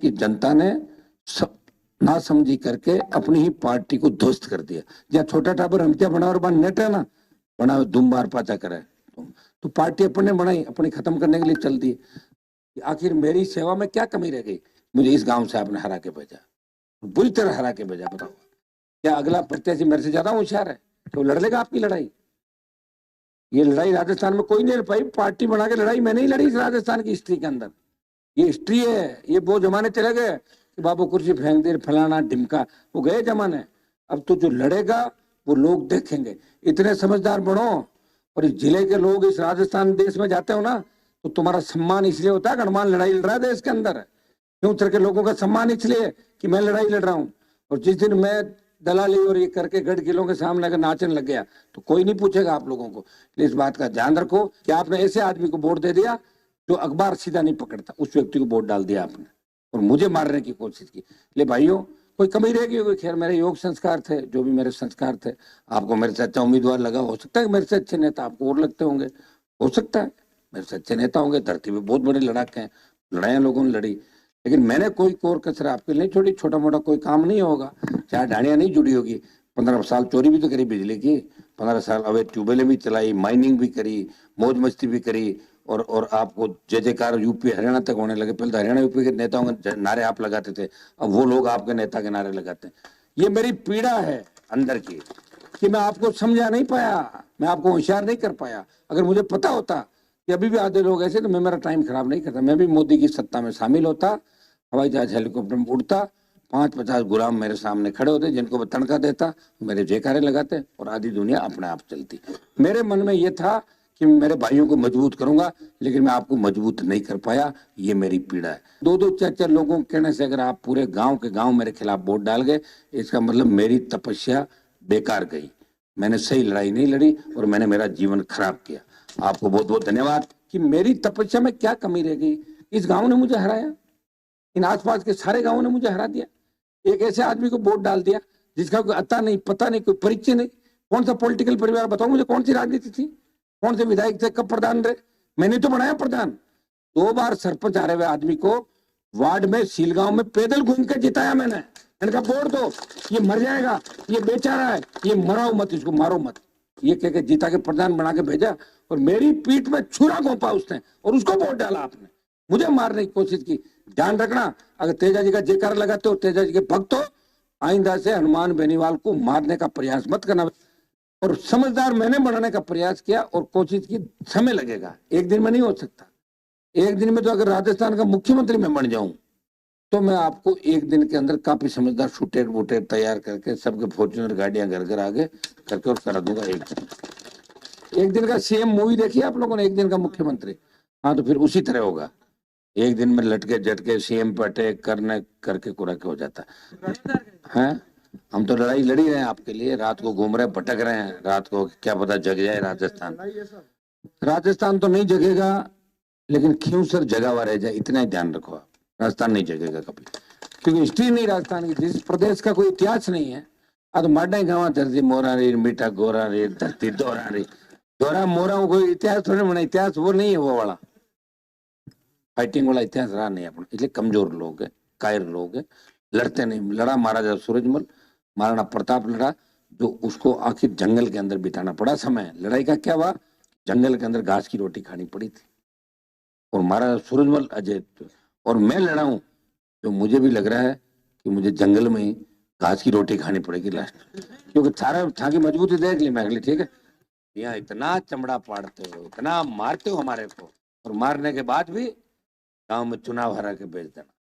कि जनता ने सब ना समझी करके अपनी ही पार्टी को ध्वस्त कर दिया। जहाँ छोटा टाबर हमतिया बना और बन नेट है ना बना दुम बार पाचा करे, तो पार्टी अपने बनाई, अपनी खत्म करने के लिए चल दी। आखिर मेरी सेवा में क्या कमी रह गई? मुझे इस गांव से आपने हरा के भेजा, बुरी तरह हरा के भेजा। बताओ क्या अगला प्रत्याशी मेरे से ज्यादा होशियार है तो लड़ लेगा आपकी लड़ाई? ये लड़ाई राजस्थान में कोई नहीं लड़ पाई। पार्टी बना के लड़ाई मैंने ही लड़ी इस राजस्थान की हिस्ट्री के अंदर। ये हिस्ट्री है। ये वो जमाने चले गए कि बाबू कुर्सी फेंक दे फलाना ढिमका, वो गए जमाने। अब तो जो लड़ेगा वो लोग देखेंगे। इतने समझदार बनो। और इस जिले के लोग इस राजस्थान देश में जाते हो ना तो तुम्हारा सम्मान इसलिए होता है कि हनुमान लड़ाई लड़ रहा है देश के अंदर। क्यों तरह के लोगों का सम्मान इसलिए कि मैं लड़ाई लड़ रहा हूँ। और जिस दिन मैं दलाली और ये करके गढ़ किलों के सामने अगर नाचने लग गया तो कोई नहीं पूछेगा आप लोगों को। इस बात का ध्यान रखो कि आपने ऐसे आदमी को वोट दे दिया जो अखबार सीधा नहीं पकड़ता, उस व्यक्ति को वोट डाल दिया आपने और मुझे मारने की कोशिश की। ले भाइयों कोई कमी रहेगी होगी। खैर मेरे योग संस्कार थे, जो भी मेरे संस्कार थे। आपको मेरे से अच्छा उम्मीदवार लगा, हो सकता है मेरे से अच्छे नेता आपको और लगते होंगे, हो सकता है मेरे से अच्छे नेता होंगे। धरती पे बहुत बड़े लड़ाके हैं, लड़ाइयां लोगों ने लड़ी, लेकिन मैंने कोई कोर कसर आपके लिए नहीं छोड़ी। छोटा मोटा कोई काम नहीं होगा, चाहे ढाणियां नहीं जुड़ी होगी। 15 साल चोरी भी तो करी बिजली की, 15 साल अवैध ट्यूबवेलें भी चलाई, माइनिंग भी करी, मौज मस्ती भी करी। और आपको जय जयकार यूपी हरियाणा तक होने लगे। पहले तो हरियाणा यूपी के नेताओं के नारे आप लगाते थे, अब वो लोग आपके नेता के नारे लगाते हैं। ये मेरी पीड़ा है अंदर की कि मैं आपको समझा नहीं पाया, मैं आपको होशियार नहीं कर पाया। अगर मुझे पता होता कि अभी भी आधे लोग ऐसे तो मैं मेरा टाइम खराब नहीं करता। मैं भी मोदी की सत्ता में शामिल होता, हवाई जहाज हेलीकॉप्टर में उड़ता, 5-50 गुलाम मेरे सामने खड़े होते जिनको मैं तनखा देता, मेरे जयकारे लगाते और आधी दुनिया अपने आप चलती। मेरे मन में यह था कि मेरे भाइयों को मजबूत करूंगा, लेकिन मैं आपको मजबूत नहीं कर पाया। ये मेरी पीड़ा है। 2-2 4-4 लोगों के कहने से अगर आप पूरे गांव के गांव मेरे खिलाफ वोट डाल गए, इसका मतलब मेरी तपस्या बेकार गई। मैंने सही लड़ाई नहीं लड़ी और मैंने मेरा जीवन खराब किया। आपको बहुत बहुत धन्यवाद कि मेरी तपस्या में क्या कमी रह गई। इस गांव ने मुझे हराया, इन आसपास के सारे गांवों ने मुझे हरा दिया। एक ऐसे आदमी को वोट डाल दिया जिसका कोई अता नहीं, पता नहीं, कोई परिचय नहीं। कौन सा पॉलिटिकल परिवार बताओ मुझे, कौन सी राजनीति थी, कौन से विधायक थे, कब प्रधान रहे? मैंने तो बनाया प्रधान। 2 बार सरपंच हारे हुए आदमी को वार्ड में सीलगांव में पैदल घूम के जिताया मैंने। मैंने कहा वोट दो, ये मर जाएगा, ये बेचारा है, ये मराओ मत, इसको मारो मत। ये कह के जीता के प्रधान बना के भेजा और मेरी पीठ में छुरा घोंपा उसने और उसको वोट डाला आपने, मुझे मारने की कोशिश की। ध्यान रखना, अगर तेजा जी का जयकार लगाते हो, तेजा जी के भक्त हो, आइंदा से हनुमान बेनीवाल को मारने का प्रयास मत करना। और समझदार मैंने बनाने का प्रयास किया और कोशिश की। समय लगेगा, एक दिन में नहीं हो सकता। एक दिन में तो अगर राजस्थान का मुख्यमंत्री मैं बन जाऊं तो मैं आपको एक दिन के अंदर काफी समझदार शूटेर वूटेर तैयार करके सबके फॉर्च्यूनर गाड़ियां घर घर आगे करके और करा दूंगा। एक दिन का सीएम मूवी देखी आप लोगों ने, एक दिन का मुख्यमंत्री। हाँ तो फिर उसी तरह होगा। एक दिन में लटके झटके सीएम पर अटैक करने करके कुरा के हो जाता है। हम तो लड़ाई लड़ी रहे हैं आपके लिए, रात को घूम रहे भटक रहे हैं, रात को क्या पता जग जाए राजस्थान। राजस्थान तो नहीं जगेगा, लेकिन खींवसर जगा हुआ रह जाए, इतना ही ध्यान रखो आप। राजस्थान नहीं जगेगा कभी, क्योंकि हिस्ट्री नहीं राजस्थान की, जिस प्रदेश का कोई इतिहास नहीं है। अब तो माडा गाँव धरती मोरा रे, मीठा गोरा रे, धरती दोरा रे, दोरा मोरा कोई इतिहास थोड़ी बना। इतिहास वो नहीं है, वो वाला फाइटिंग वाला इतिहास रहा नहीं अपना। इसलिए कमजोर लोग है, कायर लोग है, लड़ते नहीं। लड़ा महाराजा सूरजमल, महाराणा प्रताप लड़ा, जो उसको आखिर जंगल के अंदर बिताना पड़ा समय। लड़ाई का क्या हुआ, जंगल के अंदर घास की रोटी खानी पड़ी थी और महाराजा सूरजमल अजय। और मैं लड़ा हूं तो मुझे भी लग रहा है कि मुझे जंगल में ही घास की रोटी खानी पड़ेगी लास्ट, क्योंकि सारा था की मजबूती देख ली मैं अगली। ठीक है, यहाँ इतना चमड़ा पाड़ते हो, इतना मारते हो हमारे को, और मारने के बाद भी गांव में चुनाव हरा के भेज देना।